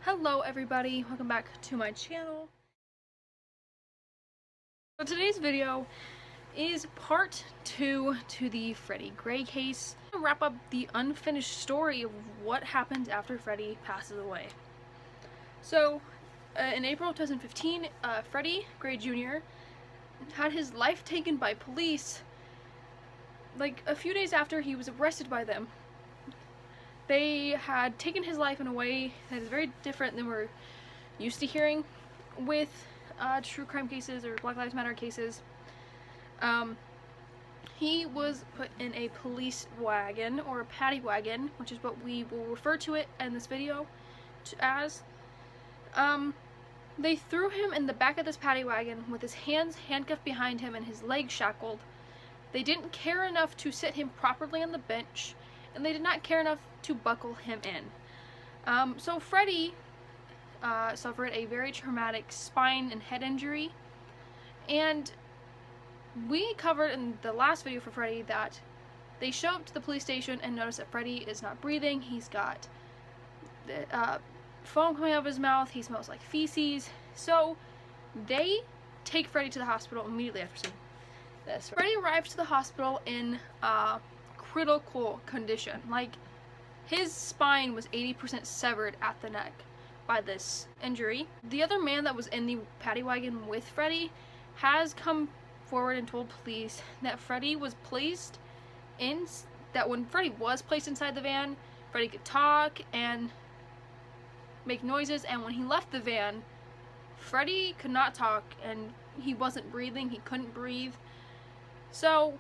Hello everybody, welcome back to my channel. So today's video is part 2 to the Freddie Gray case. I'm gonna wrap up the unfinished story of what happened after Freddie passes away. So in April 2015, Freddie Gray Jr. had his life taken by police like a few days after he was arrested by them. They had taken his life in a way that is very different than we're used to hearing with true crime cases or Black Lives Matter cases. He was put in a police wagon, or a paddy wagon, which is what we will refer to it in this video as. They threw him in the back of this paddy wagon with his hands handcuffed behind him and his legs shackled. They didn't care enough to sit him properly on the bench, and they did not care enough to buckle him in. So Freddie suffered a very traumatic spine and head injury, and we covered in the last video for Freddie that they show up to the police station and notice that Freddie is not breathing. He's got the foam coming out of his mouth, he smells like feces. So they take Freddie to the hospital immediately after seeing this. Freddie arrives to the hospital in critical condition. Like, his spine was 80% severed at the neck by this injury. The other man that was in the paddy wagon with Freddie has come forward and told police that Freddie was placed in, that when Freddie was placed inside the van, Freddie could talk and make noises, and when he left the van, Freddie could not talk and he wasn't breathing, he couldn't breathe. So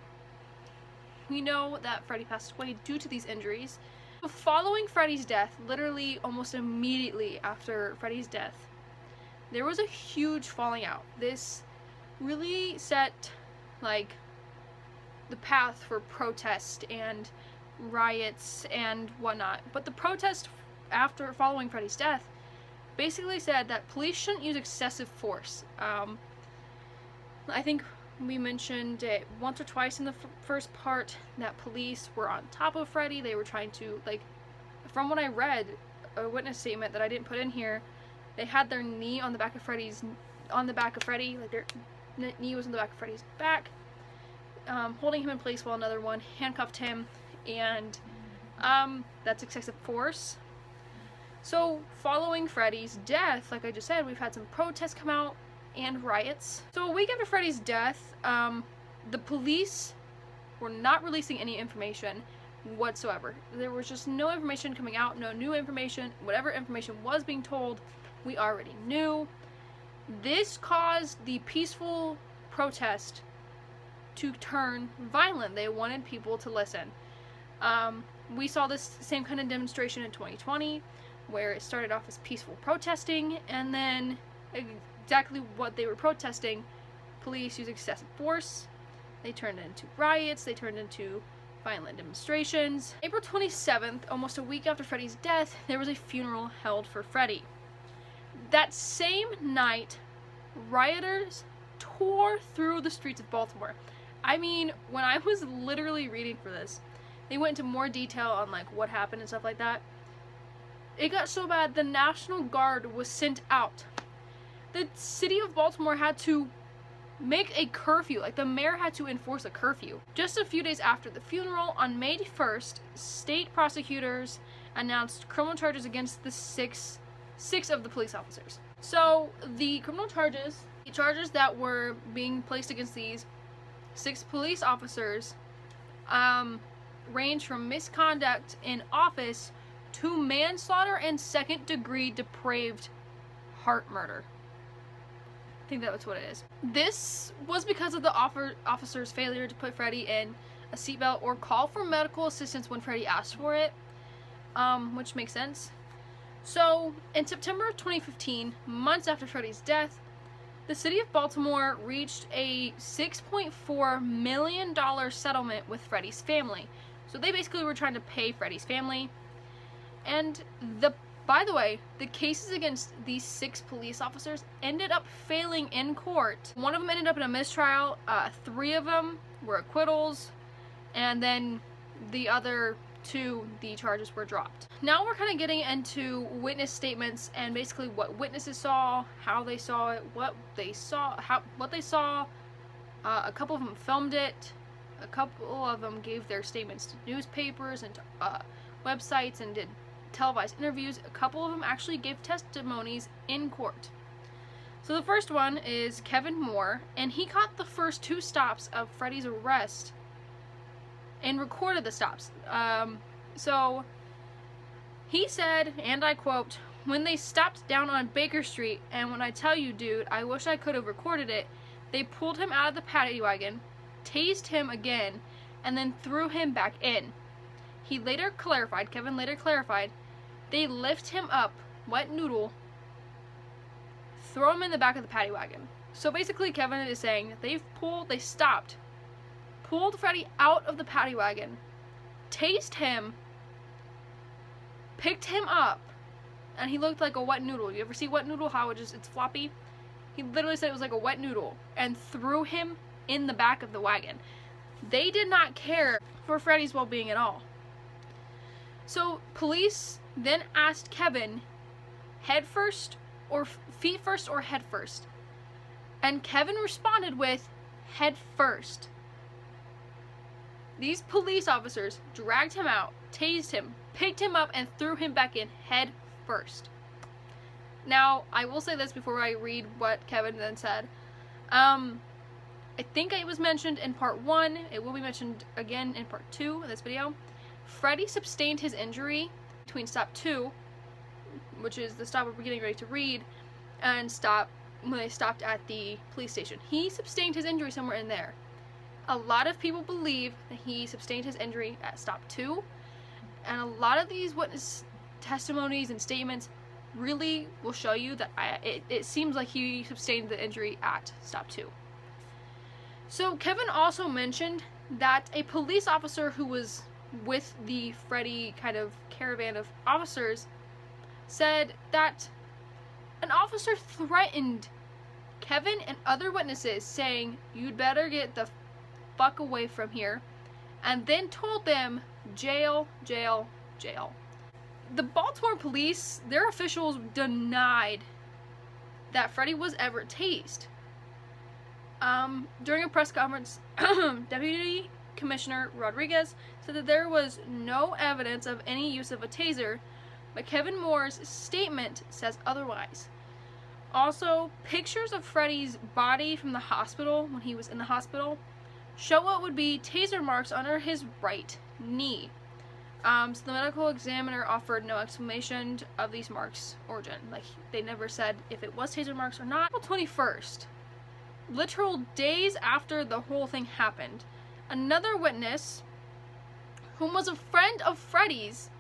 we know that Freddie passed away due to these injuries. Following Freddie's death, literally almost immediately after Freddie's death, there was a huge falling out. This really set like the path for protest and riots and whatnot. But the protest after following Freddie's death basically said that police shouldn't use excessive force. I think we mentioned it once or twice in the first part that police were on top of Freddie. They were trying to, like, from what I read, a witness statement that I didn't put in here, they had their knee on the back of Freddie, like their knee was on the back of Freddie's back, holding him in place while another one handcuffed him, and that's excessive force. So following Freddie's death, like I just said, we've had some protests come out and riots. So a week after Freddie's death, the police were not releasing any information whatsoever. There was just no information coming out, no new information. Whatever information was being told, we already knew. This caused the peaceful protest to turn violent. They wanted people to listen. We saw this same kind of demonstration in 2020, where it started off as peaceful protesting, and then exactly what they were protesting, police used excessive force. They turned it into riots, they turned into violent demonstrations. April 27th, almost a week after Freddie's death, there was a funeral held for Freddie. That same night, rioters tore through the streets of Baltimore. I mean, when I was literally reading for this, they went into more detail on like what happened and stuff like that. It got so bad, the National Guard was sent out. The city of Baltimore had to make a curfew, like the mayor had to enforce a curfew. Just a few days after the funeral, on May 1st, state prosecutors announced criminal charges against the six of the police officers. So the criminal charges, the charges that were being placed against these 6 police officers, range from misconduct in office to manslaughter and second-degree depraved heart murder. I think that's what it is. This was because of the officer's failure to put Freddie in a seatbelt or call for medical assistance when Freddie asked for it, which makes sense. So, in September of 2015, months after Freddie's death, the city of Baltimore reached a $6.4 million settlement with Freddie's family. So they basically were trying to pay Freddie's family. And by the way, the cases against these 6 police officers ended up failing in court. One of them ended up in a mistrial, 3 of them were acquittals, and then the other to the charges were dropped. Now we're kind of getting into witness statements and basically what witnesses saw, how they saw it, what they saw. A couple of them filmed it. A couple of them gave their statements to newspapers and to websites and did televised interviews. A couple of them actually gave testimonies in court. So the first one is Kevin Moore, and he caught the first 2 stops of Freddie's arrest and recorded the stops. So he said, and I quote, "When they stopped down on Baker Street, and when I tell you, dude, I wish I could have recorded it, they pulled him out of the paddy wagon, tased him again, and then threw him back in." He later clarified, Kevin later clarified, they lift him up, wet noodle, throw him in the back of the paddy wagon. So basically Kevin is saying that they stopped, pulled Freddie out of the paddy wagon, tased him, picked him up, and he looked like a wet noodle. You ever see wet noodle, how it's floppy? He literally said it was like a wet noodle, and threw him in the back of the wagon. They did not care for Freddie's well-being at all. So police then asked Kevin, head first or feet first or head first? And Kevin responded with head first. These police officers dragged him out, tased him, picked him up, and threw him back in head first. Now, I will say this before I read what Kevin then said. I think it was mentioned in part 1. It will be mentioned again in part 2 of this video. Freddie sustained his injury between stop 2, which is the stop we're getting ready to read, and when they stopped at the police station. He sustained his injury somewhere in there. A lot of people believe that he sustained his injury at stop 2, and a lot of these witness testimonies and statements really will show you that it seems like he sustained the injury at stop 2. So Kevin also mentioned that a police officer who was with the Freddie kind of caravan of officers said that an officer threatened Kevin and other witnesses, saying, "You'd better get the fuck away from here," and then told them, "Jail, jail, jail." The Baltimore police, their officials denied that Freddie was ever tased. During a press conference, Deputy Commissioner Rodriguez said that there was no evidence of any use of a taser, but Kevin Moore's statement says otherwise. Also, pictures of Freddie's body from the hospital, when he was in the hospital, show what would be taser marks under his right knee. So the medical examiner offered no explanation of these marks' origin. Like, they never said if it was taser marks or not. April 21st, literal days after the whole thing happened, another witness, whom was a friend of Freddie's,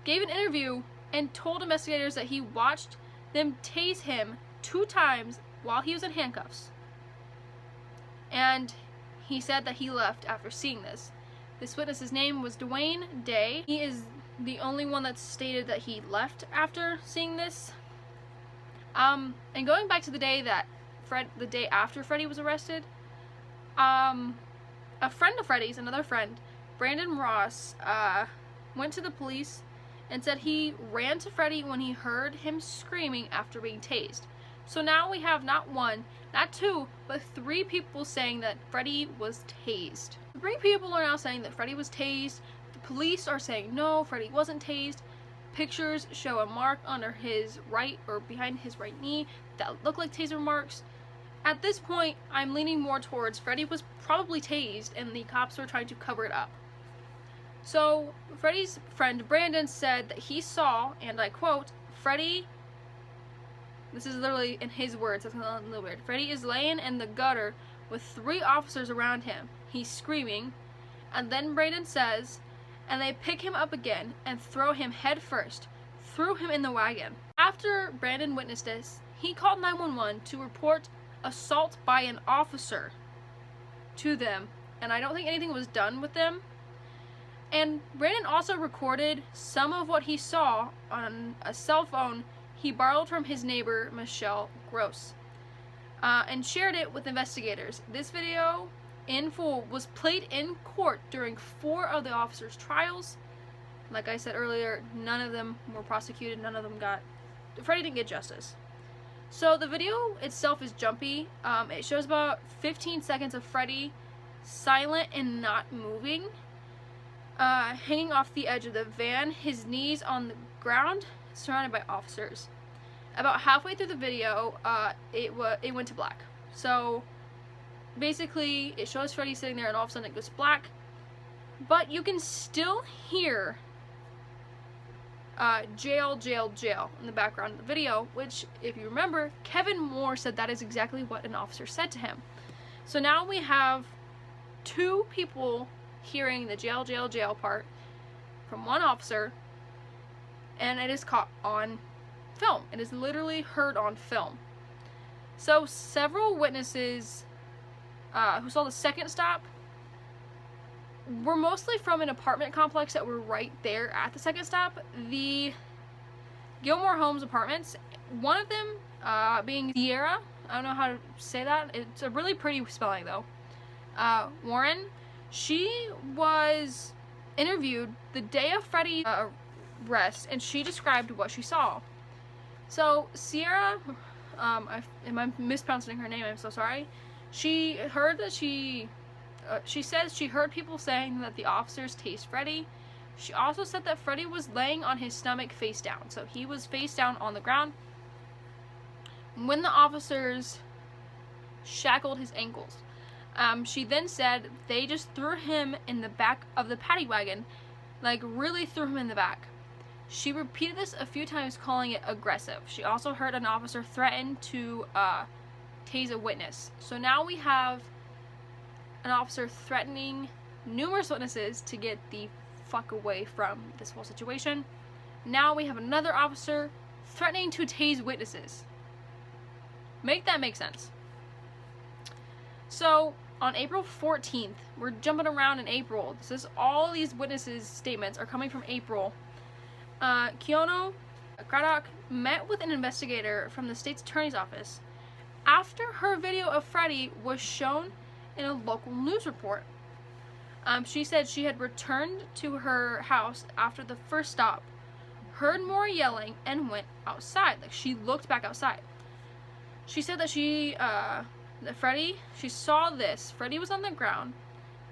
gave an interview and told investigators that he watched them tase him 2 times while he was in handcuffs. And he said that he left after seeing this. This witness's name was Dwayne Day. He is the only one that stated that he left after seeing this. And going back to the day that the day after Freddie was arrested, a friend of Freddie's, another friend, Brandon Ross, went to the police and said he ran to Freddie when he heard him screaming after being tased. So now we have not 1, not 2, but 3 people saying that Freddie was tased. 3 people are now saying that Freddie was tased. The police are saying no, Freddie wasn't tased. Pictures show a mark under his right or behind his right knee that look like taser marks. At this point, I'm leaning more towards Freddie was probably tased and the cops were trying to cover it up. So Freddie's friend Brandon said that he saw, and I quote, Freddie, this is literally in his words, that's a little weird, Freddie is laying in the gutter with 3 officers around him. He's screaming, and then Brandon says, and they pick him up again and throw him head first, threw him in the wagon. After Brandon witnessed this, he called 911 to report assault by an officer to them, and I don't think anything was done with them. And Brandon also recorded some of what he saw on a cell phone he borrowed from his neighbor, Michelle Gross, and shared it with investigators. This video in full was played in court during 4 of the officers' trials. Like I said earlier, none of them were prosecuted, none of them Freddie didn't get justice. So the video itself is jumpy. It shows about 15 seconds of Freddie silent and not moving, hanging off the edge of the van, his knees on the ground, surrounded by officers. About halfway through the video, it went to black. So basically, it shows Freddie sitting there, and all of a sudden it goes black. But you can still hear jail, jail, jail in the background of the video, which, if you remember, Kevin Moore said that is exactly what an officer said to him. So now we have 2 people hearing the jail, jail, jail part from one officer, and it is caught on film. It is literally heard on film. So several witnesses who saw the second stop were mostly from an apartment complex that were right there at the second stop, the Gilmore Homes apartments. One of them being Cera, I don't know how to say that, it's a really pretty spelling though, Warren. She was interviewed the day of Freddie's arrest, and she described what she saw. So Cera, am I mispronouncing her name? I'm so sorry. She heard that she says she heard people saying that the officers tased Freddie. She also said that Freddie was laying on his stomach face down. So he was face down on the ground when the officers shackled his ankles. She then said they just threw him in the back of the paddy wagon, like really threw him in the back. She repeated this a few times, calling it aggressive. She also heard an officer threaten to tase a witness. So now we have an officer threatening numerous witnesses to get the fuck away from this whole situation. Now we have another officer threatening to tase witnesses. Make that make sense. So on April 14th, we're jumping around in April. This is all these witnesses' statements are coming from April. Keanu Craddock met with an investigator from the state's attorney's office after her video of Freddie was shown in a local news report. She said she had returned to her house after the first stop, heard more yelling, and went outside. Like, she looked back outside. She said that she saw this. Freddie was on the ground.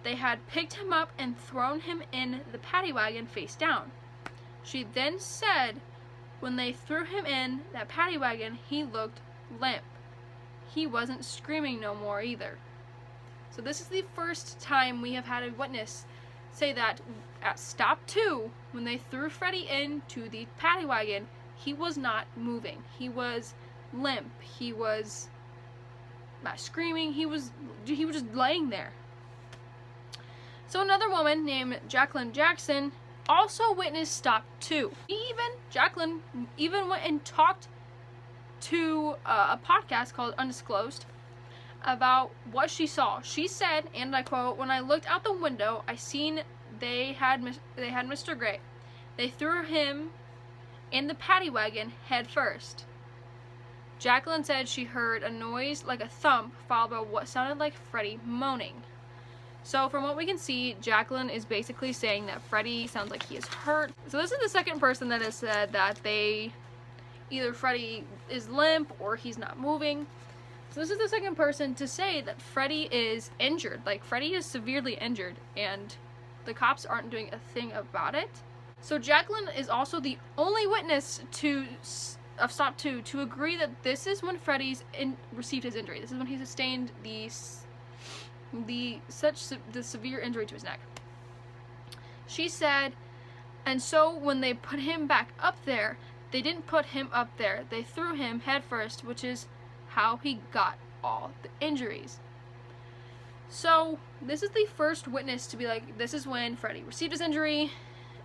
They had picked him up and thrown him in the paddy wagon face down. She then said when they threw him in that paddy wagon, he looked limp. He wasn't screaming no more either. So this is the first time we have had a witness say that at stop 2, when they threw Freddie into the paddy wagon, he was not moving. He was limp. He was not screaming. He was just laying there. So another woman named Jacqueline Jackson also witnessed stop 2. Jacqueline even went and talked to a podcast called Undisclosed about what she saw. She said, and I quote, "When I looked out the window, I seen they had Mr. Gray. They threw him in the paddy wagon head first." Jacqueline said she heard a noise like a thump followed by what sounded like Freddie moaning. So from what we can see, Jacqueline is basically saying that Freddie sounds like he is hurt. So this is the second person that has said that either Freddie is limp or he's not moving. So this is the second person to say that Freddie is injured. Like, Freddie is severely injured and the cops aren't doing a thing about it. So Jacqueline is also the only witness of stop 2 to agree that this is when Freddie received his injury. This is when he sustained the severe injury to his neck. She said, and so when they put him back up there, they didn't put him up there. They threw him head first, which is how he got all the injuries. So this is the first witness to be like, this is when Freddie received his injury.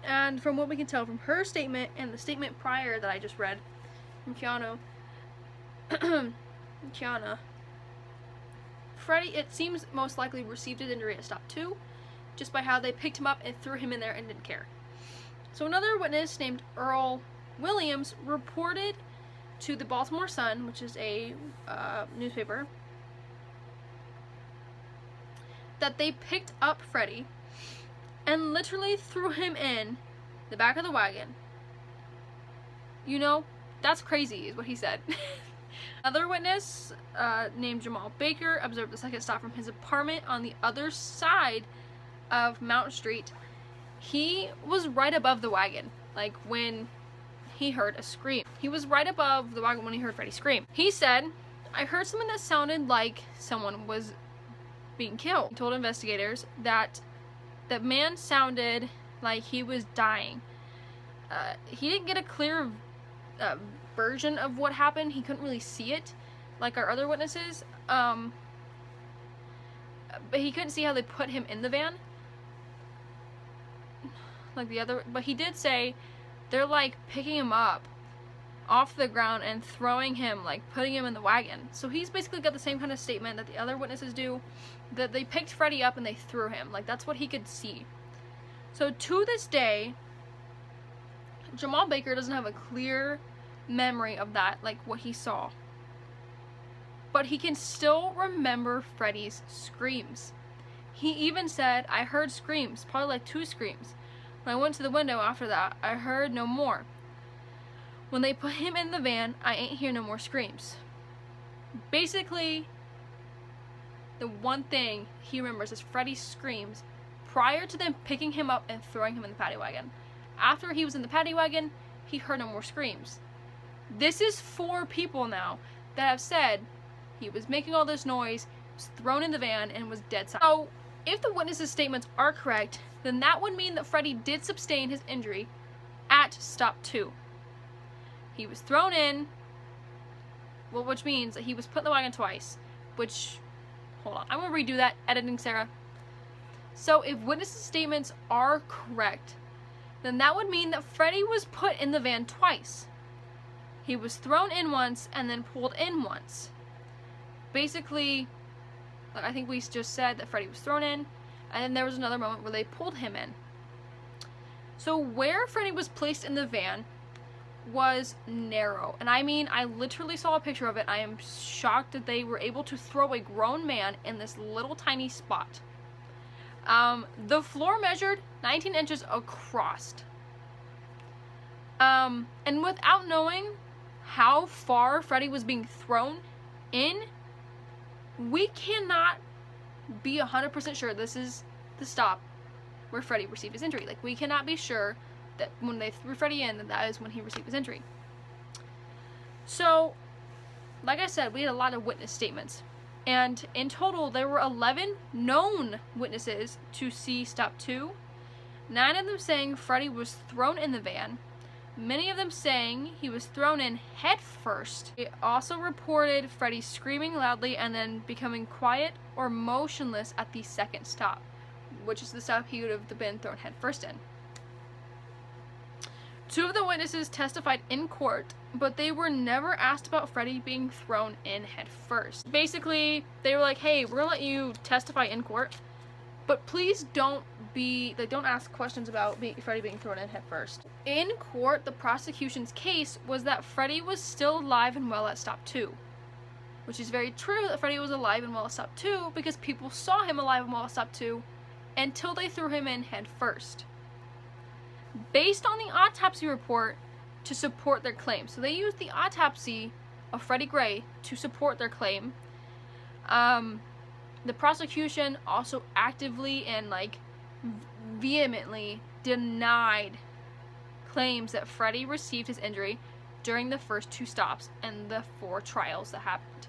And from what we can tell from her statement and the statement prior that I just read from Kiana, Freddie, it seems, most likely received his injury at stop 2, just by how they picked him up and threw him in there and didn't care. So another witness named Earl Williams reported to the Baltimore Sun, which is a newspaper, that they picked up Freddie and literally threw him in the back of the wagon. You know, that's crazy, is what he said. Another witness, named Jamal Baker, observed the second stop from his apartment on the other side of Mount Street. He was right above the wagon, like when he heard a scream. He was right above the wagon when he heard Freddie scream. He said, "I heard something that sounded like someone was being killed." He told investigators that the man sounded like he was dying. He didn't get a clear version of what happened. He couldn't really see it like our other witnesses. But he couldn't see how they put him in the van like the other, but he did say they're like picking him up off the ground and throwing him, like putting him in the wagon. So he's basically got the same kind of statement that the other witnesses do, that they picked Freddie up and they threw him. Like, that's what he could see. So to this day, Jamal Baker doesn't have a clear memory of that, like what he saw. But he can still remember Freddie's screams. He even said, "I heard screams, probably like 2 screams. When I went to the window after that, I heard no more. When they put him in the van, I ain't hear no more screams." Basically, the one thing he remembers is Freddie's screams prior to them picking him up and throwing him in the paddy wagon. After he was in the paddy wagon, he heard no more screams. This is 4 people now that have said he was making all this noise, was thrown in the van, and was dead silent. So, if the witnesses' statements are correct, then that would mean that Freddie did sustain his injury at stop 2. He was thrown in, well, which means that he was put in the wagon twice, which, hold on, I'm going to redo that, editing Sarah. So if witnesses' statements are correct, then that would mean that Freddie was put in the van twice. He was thrown in once and then pulled in once. Basically, I think we just said that Freddie was thrown in, and then there was another moment where they pulled him in. So where Freddie was placed in the van was narrow. And I mean, I literally saw a picture of it. I am shocked that they were able to throw a grown man in this little tiny spot. The floor measured 19 inches across. And without knowing how far Freddie was being thrown in, we cannot be 100% sure this is the stop where Freddie received his injury. Like, we cannot be sure that when they threw Freddie in, that is when he received his injury. So, like I said, we had a lot of witness statements. And in total, there were 11 known witnesses to see stop 2. 9 of them saying Freddie was thrown in the van. Many of them saying he was thrown in head first. They also reported Freddie screaming loudly and then becoming quiet or motionless at the second stop, which is the stop he would have been thrown head first in. 2 of the witnesses testified in court, but they were never asked about Freddie being thrown in head first. Basically, they were like, "Hey, we're gonna let you testify in court, but please don't ask questions about Freddie being thrown in head first." In court, the prosecution's case was that Freddie was still alive and well at stop 2, which is very true that Freddie was alive and well at stop 2 because people saw him alive and well at stop 2 until they threw him in head first. Based on the autopsy report to support their claim. So they used the autopsy of Freddie Gray to support their claim. The prosecution also actively and vehemently denied claims that Freddie received his injury during the first 2 stops and the 4 trials that happened.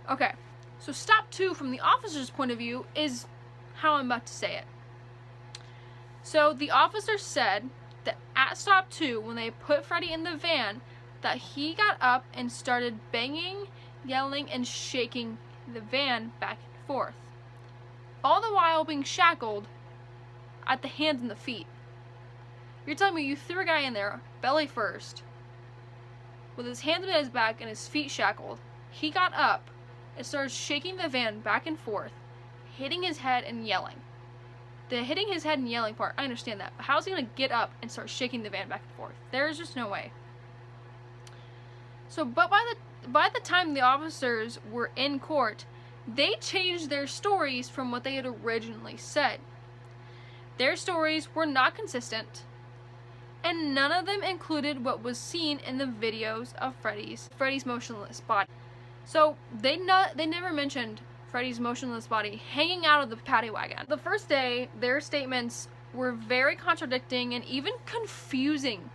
Okay, so stop 2 from the officer's point of view is how I'm about to say it. So the officer said that at stop 2, when they put Freddie in the van, that he got up and started banging, yelling, and shaking the van back and forth, all the while being shackled at the hands and the feet. You're telling me you threw a guy in there, belly first, with his hands behind his back and his feet shackled. He got up and started shaking the van back and forth, hitting his head and yelling. The hitting his head and yelling part, I understand that, but how's he going to get up and start shaking the van back and forth? There's just no way. So, but by the time the officers were in court, they changed their stories from what they had originally said. Their stories were not consistent, and none of them included what was seen in the videos of Freddie's motionless body. So they never mentioned Freddie's motionless body hanging out of the paddy wagon. The first day, their statements were very contradicting and even confusing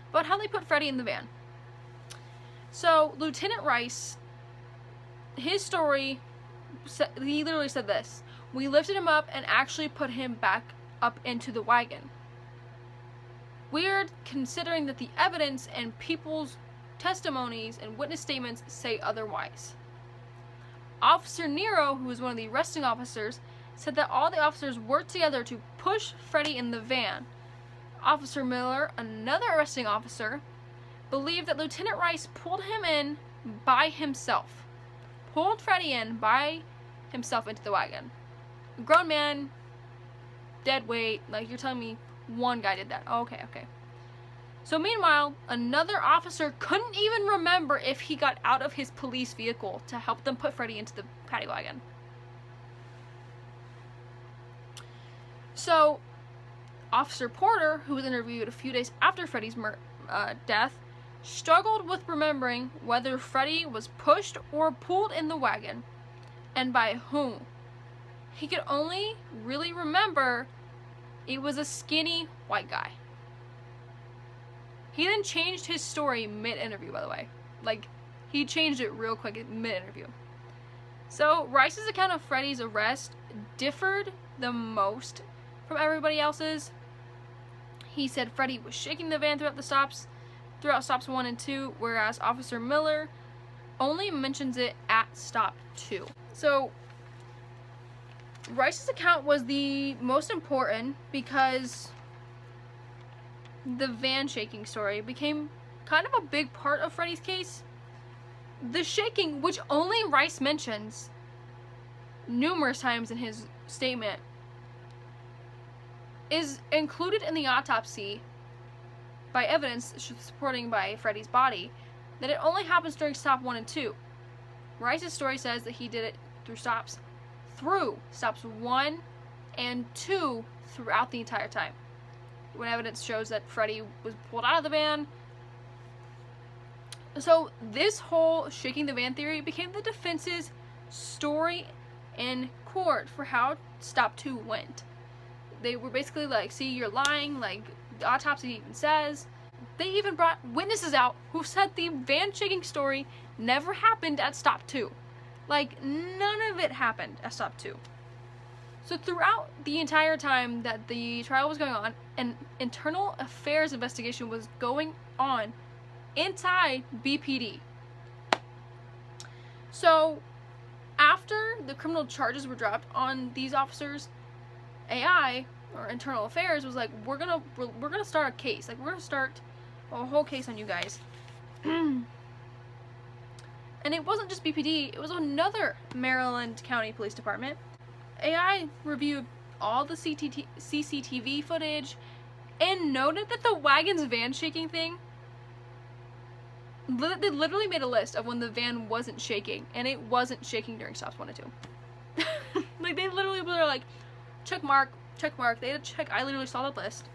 about how they put Freddie in the van. So Lieutenant Rice, his story, he literally said this: "We lifted him up and actually put him back up into the wagon." Weird, considering that the evidence and people's testimonies and witness statements say otherwise. Officer Nero, who was one of the arresting officers, said that all the officers worked together to push Freddie in the van. Officer Miller, another arresting officer, believed that Lieutenant Rice pulled him in by himself. Pulled Freddie in by himself into the wagon. A grown man, dead weight, like you're telling me one guy did that. Oh, okay. So meanwhile, another officer couldn't even remember if he got out of his police vehicle to help them put Freddie into the paddy wagon. So, Officer Porter, who was interviewed a few days after Freddie's death, struggled with remembering whether Freddie was pushed or pulled in the wagon, and by whom. He could only really remember it was a skinny white guy. He then changed his story mid-interview, by the way. Like, he changed it real quick mid-interview. So, Rice's account of Freddie's arrest differed the most from everybody else's. He said Freddie was shaking the van throughout stops 1 and 2, whereas Officer Miller only mentions it at stop 2. So, Rice's account was the most important because the van shaking story became kind of a big part of Freddie's case. The shaking, which only Rice mentions numerous times in his statement, is included in the autopsy by evidence supporting by Freddie's body that it only happens during stop 1 and 2. Rice's story says that he did it through stops 1 and 2 throughout the entire time, when evidence shows that Freddie was pulled out of the van. So this whole shaking the van theory became the defense's story in court for how stop 2 went. They were basically like, see, you're lying, like the autopsy even says. They even brought witnesses out who said the van shaking story never happened at stop 2. Like, none of it happened at stop 2. So throughout the entire time that the trial was going on, an internal affairs investigation was going on inside BPD. So after the criminal charges were dropped on these officers, AI, or internal affairs, was like, we're gonna start a case. Like, we're gonna start a whole case on you guys. And it wasn't just BPD, it was another Maryland County Police Department. AI reviewed all the CCTV footage and noted that the wagon's van shaking thing, they literally made a list of when the van wasn't shaking, and it wasn't shaking during stops 1 and 2. Like, they literally were like, check mark, they had to check. I literally saw that list.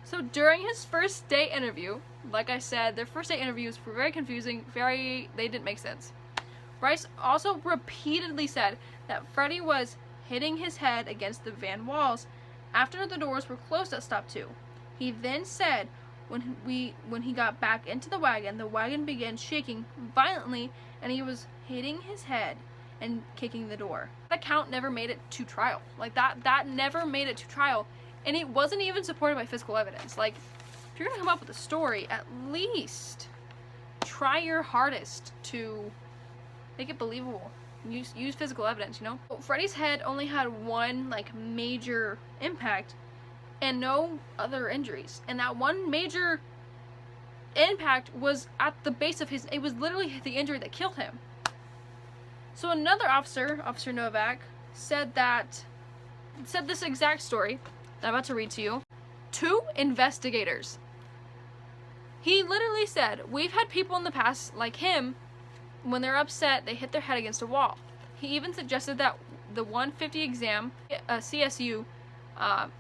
So during his first day interview, like I said, their first day interviews were very confusing, they didn't make sense. Rice also repeatedly said that Freddie was hitting his head against the van walls after the doors were closed at stop 2. He then said when he got back into the wagon began shaking violently and he was hitting his head and kicking the door. That account never made it to trial. Like, that never made it to trial, and it wasn't even supported by physical evidence. Like, if you're gonna come up with a story, at least try your hardest to make it believable. Use physical evidence, you know? Freddie's head only had one, like, major impact and no other injuries. And that one major impact was at the base of it was literally the injury that killed him. So another officer, Officer Novak, said this exact story that I'm about to read to you. 2 investigators. He literally said, we've had people in the past like him, when they're upset, they hit their head against a wall. He even suggested that the 150 exam, CSU,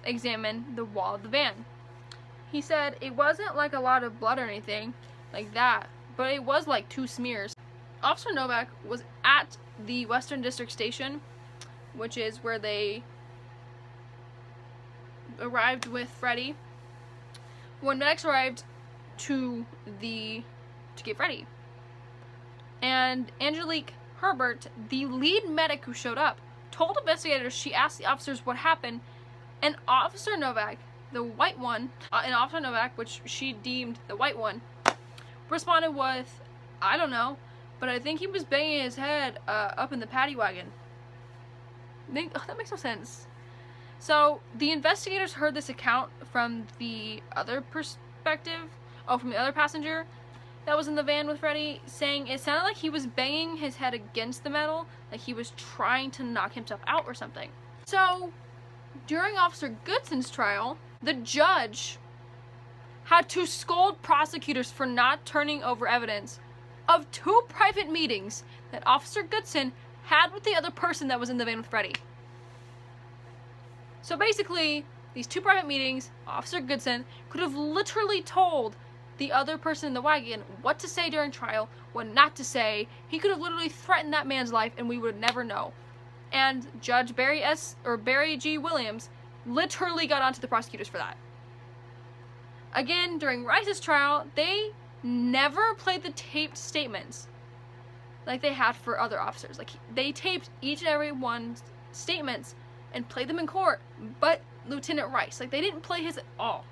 examine the wall of the van. He said it wasn't like a lot of blood or anything like that, but it was like 2 smears. Officer Novak was at the Western District Station, which is where they arrived with Freddie, when medics arrived to get Freddie. And Angelique Herbert, the lead medic who showed up, told investigators she asked the officers what happened, and Officer Novak, the white one, and Officer Novak, which she deemed the white one, responded with, "I don't know, but I think he was banging his head up in the paddy wagon." That makes no sense. So the investigators heard this account from the other perspective, from the other passenger that was in the van with Freddie, saying it sounded like he was banging his head against the metal, like he was trying to knock himself out or something. So during Officer Goodson's trial, the judge had to scold prosecutors for not turning over evidence of 2 private meetings that Officer Goodson had with the other person that was in the van with Freddie. So basically, these 2 private meetings, Officer Goodson could have literally told the other person in the wagon what to say during trial, what not to say. He could have literally threatened that man's life and we would never know. And Judge Barry G. Williams literally got onto the prosecutors for that. Again, during Rice's trial, they never played the taped statements like they had for other officers. Like, they taped each and every one's statements and played them in court, but Lieutenant Rice, like, they didn't play his at all.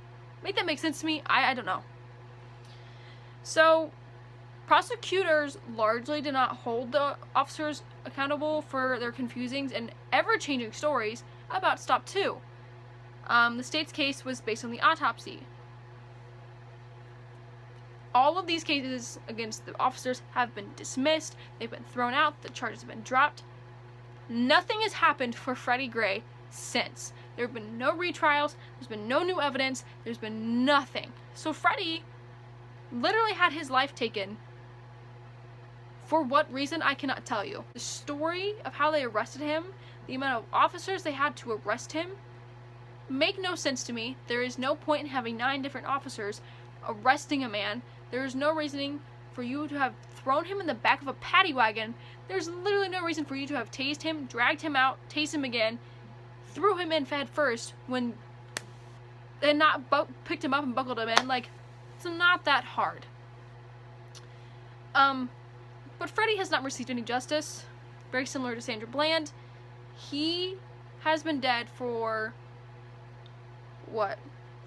Make that make sense to me? I don't know. So prosecutors largely did not hold the officers accountable for their confusing and ever-changing stories about Stop 2. The state's case was based on the autopsy. All of these cases against the officers have been dismissed, they've been thrown out, the charges have been dropped. Nothing has happened for Freddie Gray since. There have been no retrials, there's been no new evidence, there's been nothing. So Freddie literally had his life taken. For what reason, I cannot tell you. The story of how they arrested him, the amount of officers they had to arrest him, make no sense to me. There is no point in having 9 different officers arresting a man. There is no reasoning for you to have thrown him in the back of a paddy wagon. There's literally no reason for you to have tased him, dragged him out, tased him again, threw him in head first, and not picked him up and buckled him in. Like, it's not that hard. But Freddie has not received any justice. Very similar to Sandra Bland. He has been dead for, what,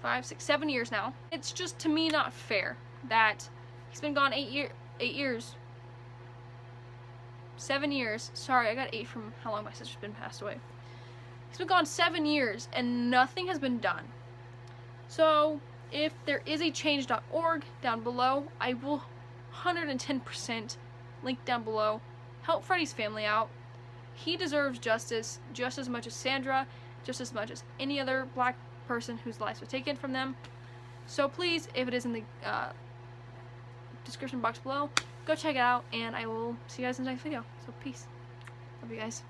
5, 6, 7 years now. It's just, to me, not fair that he's been gone 8 years. 7 years. Sorry, I got 8 from how long my sister's been passed away. He's been gone 7 years and nothing has been done. So if there is a change.org down below, I will 110% link down below. Help Freddie's family out. He deserves justice just as much as Sandra, just as much as any other black person whose lives were taken from them. So please, if it is in the description box below, go check it out, and I will see you guys in the next video. So peace. Love you guys.